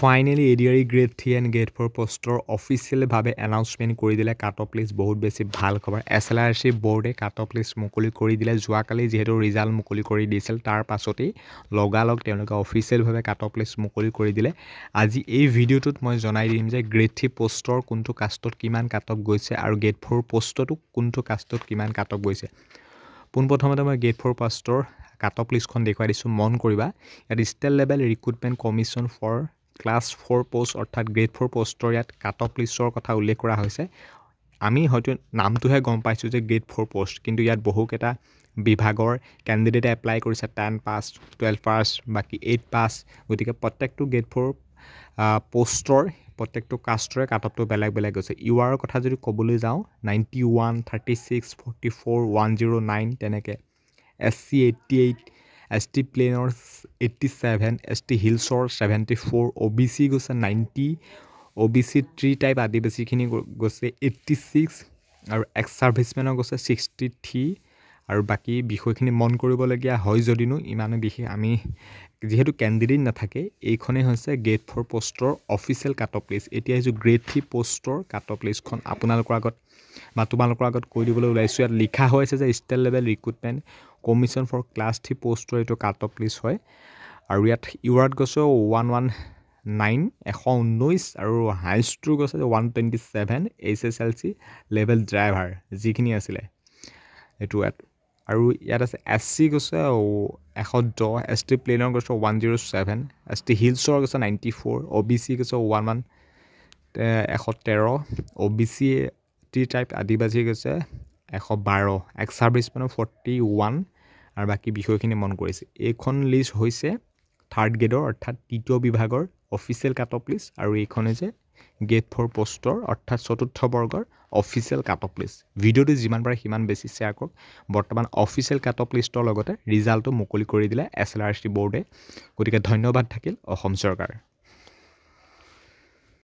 finally ADRE grade 3 and grade 4 পোষ্টৰ অফিচিয়েলভাৱে announcement কৰি দিলে কাট অফ লিষ্ট বহুত বেছি ভাল খবৰ এছএলআৰচি বোৰ্ডে কাট অফ লিষ্ট মুকলি কৰি দিলে যোৱাকালি যিহেতু ৰিজাল্ট মুকলি কৰি দিছিল তাৰ পাছতেই লগালগ তেওঁলোকে অফিচিয়েলভাৱে কাট অফ লিষ্ট মুকলি কৰি দিলে আজি এই ভিডিঅ'টোত মই জনাই দিম যে গ্ৰেড 3 পোষ্টৰ কোনটো কাষ্টত কিমান কাট অফ গৈছে আৰু গ্ৰেড 4 পোষ্টটো কোনটো কাষ্টত কিমান কাট অফ গৈছে পোনপ্ৰথমতে মই গ্ৰেড 4 পোষ্টৰ কাট অফ লিষ্টখন দেখুৱাই দিছোঁ মন কৰিবা ইয়াত state level recruitment commission for class 4 post অৰ্থাৎ গ্ৰেড 4 পোষ্টৰ ইয়াত কাট অফ লিষ্টৰ কথা উল্লেখ কৰা হৈছে আমি হয়তো নামটোহে গম পাইছোঁ যে গ্ৰেড 4 পোষ্ট কিন্তু ইয়াত বহুকেইটা বিভাগৰ কেণ্ডিডেটে এপ্লাই কৰিছে 10 পাছ 12 পাছ বাকী 8 পাছ গতিকে প্ৰত্যেকটো গ্ৰেড 4 পোষ্টৰ প্ৰত্যেকটো কাষ্টৰে কাট অফটো বেলেগ বেলেগ হৈছে ইউআৰৰ কথা যদি ক'বলৈ যাওঁ 91 36 44 109 তেনেকৈ SC 88 ST প্লেনৰ 87 ST হিলছৰ 74 OBC গৈছে 90 OBC 3 টাইপ আদিবাসীখিনি গৈছে 86 আৰু এক্স ছাৰ্ভিচমেনৰ গৈছে 63 আৰু বাকী বিষয়খিনি মন কৰিবলগীয়া হয় যদিনো ইমানো বিশেষ আমি যেহেতু কেণ্ডিডেট নাথাকে এইখনেই হৈছে গ্ৰেড 4 পোষ্টৰ অফিচিয়েল কাট অফ লিষ্ট এতিয়া এই গ্ৰেড 3 পোষ্টৰ কাট অফ লিষ্টখন আপোনালোকৰ আগত বা তোমালোকৰ আগত কৈ দিবলৈ ওলাইছোঁ ইয়াত লিখা হৈ আছে যে state level recruitment commission for class 3 পোষ্টৰ এইটো কাট অফ লিষ্ট হয় আৰু ইয়াত ইউআৰত গৈছে 119 আৰু হাইষ্টটো গৈছে 127 HSLC লেভেল ড্ৰাইভাৰ যিখিনি আছিলে এইটো আৰু ইয়াত আছে SC গৈছে 110 ST প্লেনৰ গৈছে 107 ST হিলছৰ গৈছে 94 OBC গৈছে 113 OBC টি টাইপ আদিবাসী গৈছে 112 এক্স ছাৰ্ভিচমেনৰ 41 আৰু বাকী বিষয়খিনি মন কৰিছে এইখন লিষ্ট হৈছে থাৰ্ড গ্ৰেডৰ অৰ্থাৎ তৃতীয় বিভাগৰ অফিচিয়েল কাট অফ লিষ্ট আৰু এইখন হৈছে গ্ৰেড 4 পোষ্টৰ অৰ্থাৎ চতুৰ্থ বৰ্গৰ অফিচিয়েল কাট অফ লিষ্ট ভিডিঅ'টো যিমান পাৰে সিমান বেছি শ্বেয়াৰ কৰক বৰ্তমান অফিচিয়েল কাট অফ লিষ্টৰ লগতে ৰিজাল্টটো মুকলি কৰি দিলে এছএলআৰচি বোৰ্ডে গতিকে ধন্যবাদ থাকিল অসম চৰকাৰ